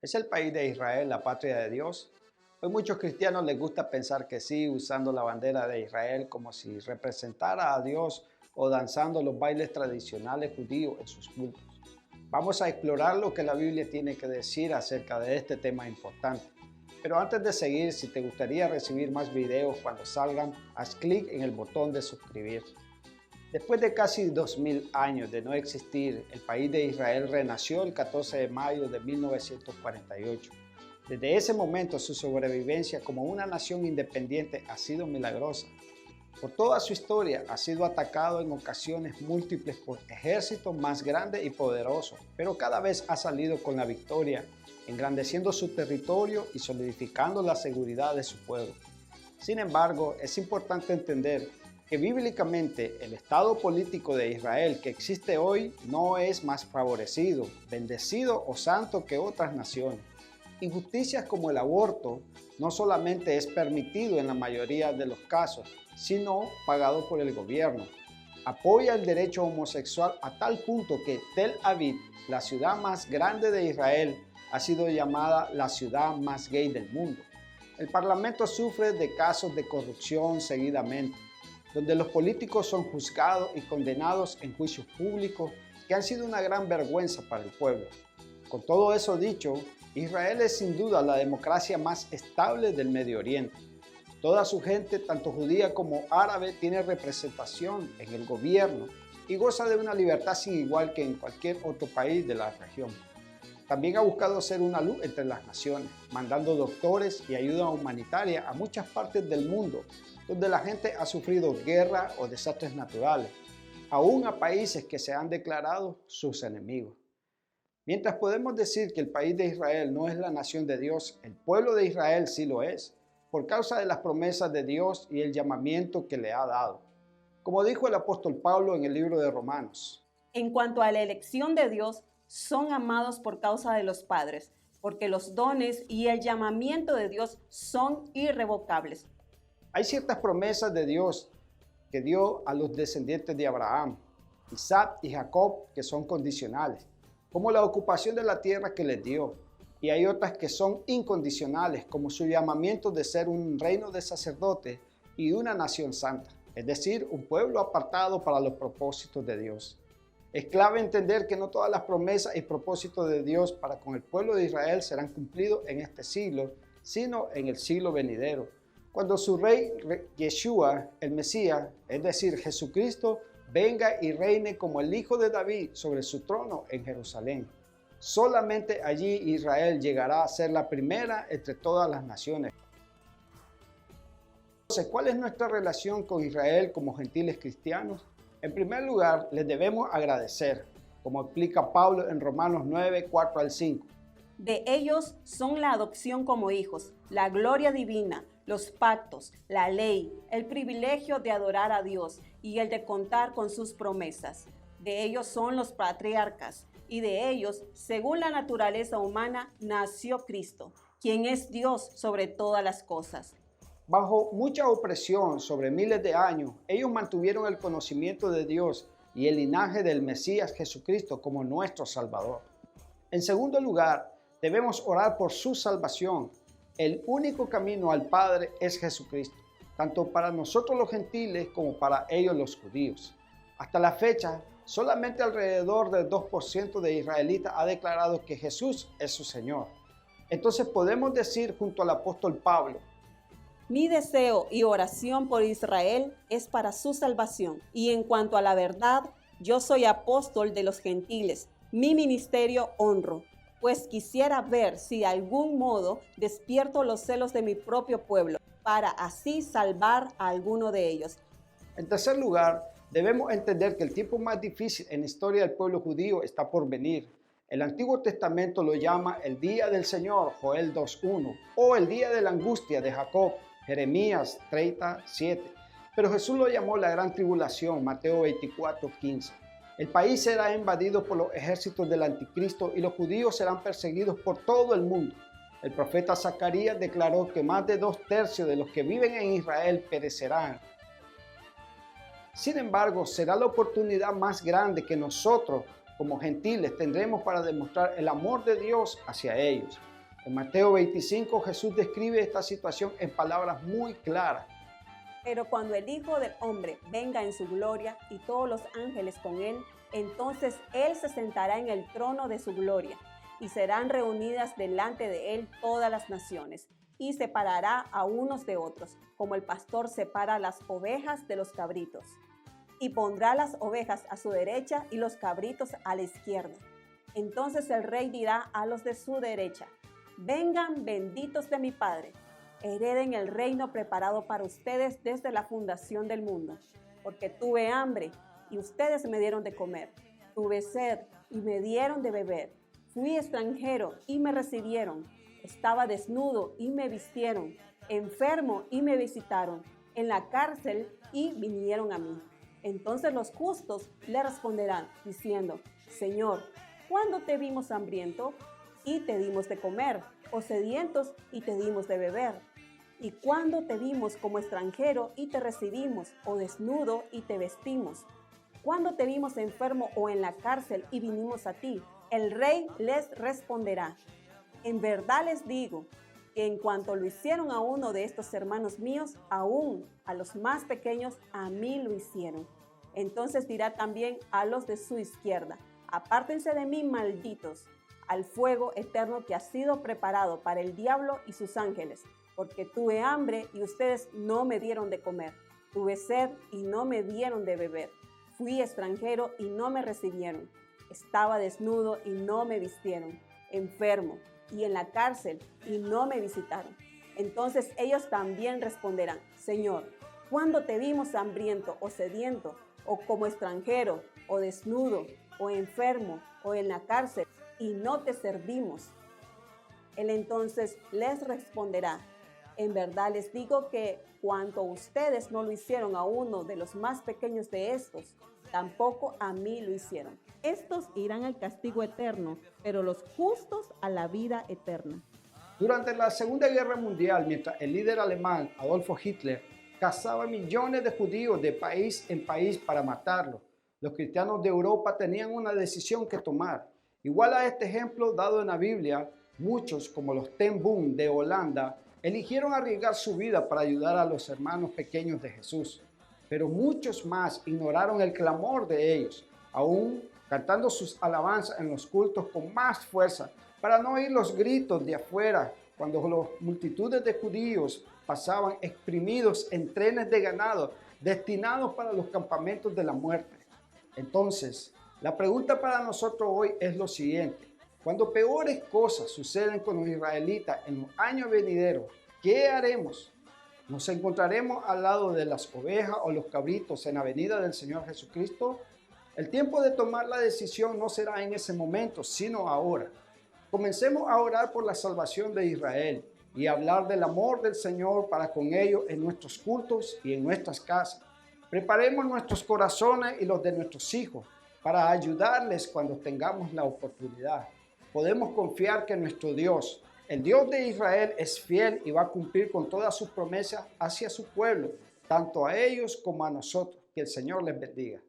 ¿Es el país de Israel la patria de Dios? Hoy muchos cristianos les gusta pensar que sí, usando la bandera de Israel como si representara a Dios o danzando los bailes tradicionales judíos en sus cultos. Vamos a explorar lo que la Biblia tiene que decir acerca de este tema importante. Pero antes de seguir, si te gustaría recibir más videos cuando salgan, haz clic en el botón de suscribir. Después de casi 2000 años de no existir, el país de Israel renació el 14 de mayo de 1948. Desde ese momento su sobrevivencia como una nación independiente ha sido milagrosa. Por toda su historia ha sido atacado en ocasiones múltiples por ejércitos más grandes y poderosos, pero cada vez ha salido con la victoria, engrandeciendo su territorio y solidificando la seguridad de su pueblo. Sin embargo, es importante entender que bíblicamente el estado político de Israel que existe hoy no es más favorecido, bendecido o santo que otras naciones. Injusticias como el aborto no solamente es permitido en la mayoría de los casos, sino pagado por el gobierno. Apoya el derecho homosexual a tal punto que Tel Aviv, la ciudad más grande de Israel, ha sido llamada la ciudad más gay del mundo. El Parlamento sufre de casos de corrupción seguidamente, donde los políticos son juzgados y condenados en juicios públicos que han sido una gran vergüenza para el pueblo. Con todo eso dicho, Israel es sin duda la democracia más estable del Medio Oriente. Toda su gente, tanto judía como árabe, tiene representación en el gobierno y goza de una libertad sin igual que en cualquier otro país de la región. También ha buscado ser una luz entre las naciones, mandando doctores y ayuda humanitaria a muchas partes del mundo, donde la gente ha sufrido guerra o desastres naturales, aún a países que se han declarado sus enemigos. Mientras podemos decir que el país de Israel no es la nación de Dios, el pueblo de Israel sí lo es, por causa de las promesas de Dios y el llamamiento que le ha dado. Como dijo el apóstol Pablo en el libro de Romanos, En cuanto a la elección de Dios, son amados por causa de los padres, porque los dones y el llamamiento de Dios son irrevocables. hay ciertas promesas de Dios que dio a los descendientes de Abraham, Isaac y Jacob que son condicionales, como la ocupación de la tierra que les dio, y hay otras que son incondicionales, como su llamamiento de ser un reino de sacerdotes y una nación santa, es decir, un pueblo apartado para los propósitos de Dios. Es clave entender que no todas las promesas y propósitos de Dios para con el pueblo de Israel serán cumplidos en este siglo, sino en el siglo venidero, cuando su rey Yeshua, el Mesías, es decir, Jesucristo, venga y reine como el hijo de David sobre su trono en Jerusalén. Solamente allí Israel llegará a ser la primera entre todas las naciones. Entonces, ¿cuál es nuestra relación con Israel como gentiles cristianos? En primer lugar, les debemos agradecer, como explica Pablo en Romanos 9, 4 al 5. De ellos son la adopción como hijos, la gloria divina, los pactos, la ley, el privilegio de adorar a Dios y el de contar con sus promesas. De ellos son los patriarcas, y de ellos, según la naturaleza humana, nació Cristo, quien es Dios sobre todas las cosas. Bajo mucha opresión sobre miles de años, ellos mantuvieron el conocimiento de Dios y el linaje del Mesías Jesucristo como nuestro Salvador. En segundo lugar, debemos orar por su salvación. El único camino al Padre es Jesucristo, tanto para nosotros los gentiles como para ellos los judíos. Hasta la fecha, solamente alrededor del 2% de israelitas ha declarado que Jesús es su Señor. Entonces podemos decir junto al apóstol Pablo, Mi deseo y oración por Israel es para su salvación. Y en cuanto a la verdad, yo soy apóstol de los gentiles. Mi ministerio honro, pues quisiera ver si de algún modo despierto los celos de mi propio pueblo, para así salvar a alguno de ellos. en tercer lugar, debemos entender que el tiempo más difícil en la historia del pueblo judío está por venir. El Antiguo Testamento lo llama el Día del Señor, Joel 2.1, o el Día de la Angustia de Jacob, Jeremías 37. Pero Jesús lo llamó la Gran Tribulación, Mateo 24.15. El país será invadido por los ejércitos del Anticristo y los judíos serán perseguidos por todo el mundo. El profeta Zacarías declaró que más de 2/3 de los que viven en Israel perecerán. Sin embargo, será la oportunidad más grande que nosotros como gentiles tendremos para demostrar el amor de Dios hacia ellos. En Mateo 25 Jesús describe esta situación en palabras muy claras. Pero cuando el Hijo del Hombre venga en su gloria y todos los ángeles con él, entonces él se sentará en el trono de su gloria y serán reunidas delante de él todas las naciones y separará a unos de otros, como el pastor separa las ovejas de los cabritos. Y pondrá las ovejas a su derecha y los cabritos a la izquierda. Entonces el rey dirá a los de su derecha: vengan benditos de mi Padre, hereden el reino preparado para ustedes desde la fundación del mundo. Porque tuve hambre y ustedes me dieron de comer, tuve sed y me dieron de beber, fui extranjero y me recibieron, estaba desnudo y me vistieron, enfermo y me visitaron, en la cárcel y vinieron a mí. Entonces los justos le responderán, diciendo: Señor, ¿cuándo te vimos hambriento y te dimos de comer, o sedientos y te dimos de beber? ¿Y cuándo te vimos como extranjero y te recibimos, o desnudo y te vestimos? ¿Cuándo te vimos enfermo o en la cárcel y vinimos a ti? El rey les responderá: en verdad les digo que en cuanto lo hicieron a uno de estos hermanos míos, aún a los más pequeños, a mí lo hicieron. Entonces dirá también a los de su izquierda: apártense de mí, malditos, al fuego eterno que ha sido preparado para el diablo y sus ángeles, porque tuve hambre y ustedes no me dieron de comer, tuve sed y no me dieron de beber, fui extranjero y no me recibieron, estaba desnudo y no me vistieron, enfermo y en la cárcel y no me visitaron. Entonces ellos también responderán: Señor, ¿cuándo te vimos hambriento o sediento, o como extranjero, o desnudo, o enfermo, o en la cárcel, y no te servimos? Él entonces les responderá: en verdad les digo que cuanto ustedes no lo hicieron a uno de los más pequeños de estos, tampoco a mí lo hicieron. Estos irán al castigo eterno, pero los justos a la vida eterna. Durante la Segunda Guerra Mundial, mientras el líder alemán Adolfo Hitler cazaba millones de judíos de país en país para matarlos, los cristianos de Europa tenían una decisión que tomar. Igual a este ejemplo dado en la Biblia, muchos, como los Ten Boom de Holanda, eligieron arriesgar su vida para ayudar a los hermanos pequeños de Jesús. Pero muchos más ignoraron el clamor de ellos, aún cantando sus alabanzas en los cultos con más fuerza, para no oír los gritos de afuera cuando las multitudes de judíos pasaban exprimidos en trenes de ganado destinados para los campamentos de la muerte. Entonces, la pregunta para nosotros hoy es lo siguiente: cuando peores cosas suceden con los israelitas en los años venideros, ¿qué haremos? ¿Nos encontraremos al lado de las ovejas o los cabritos en la venida del Señor Jesucristo? El tiempo de tomar la decisión no será en ese momento, sino ahora. Comencemos a orar por la salvación de Israel y a hablar del amor del Señor para con ellos en nuestros cultos y en nuestras casas. Preparemos nuestros corazones y los de nuestros hijos para ayudarles cuando tengamos la oportunidad. Podemos confiar que nuestro Dios, el Dios de Israel, es fiel y va a cumplir con todas sus promesas hacia su pueblo, tanto a ellos como a nosotros. Que el Señor les bendiga.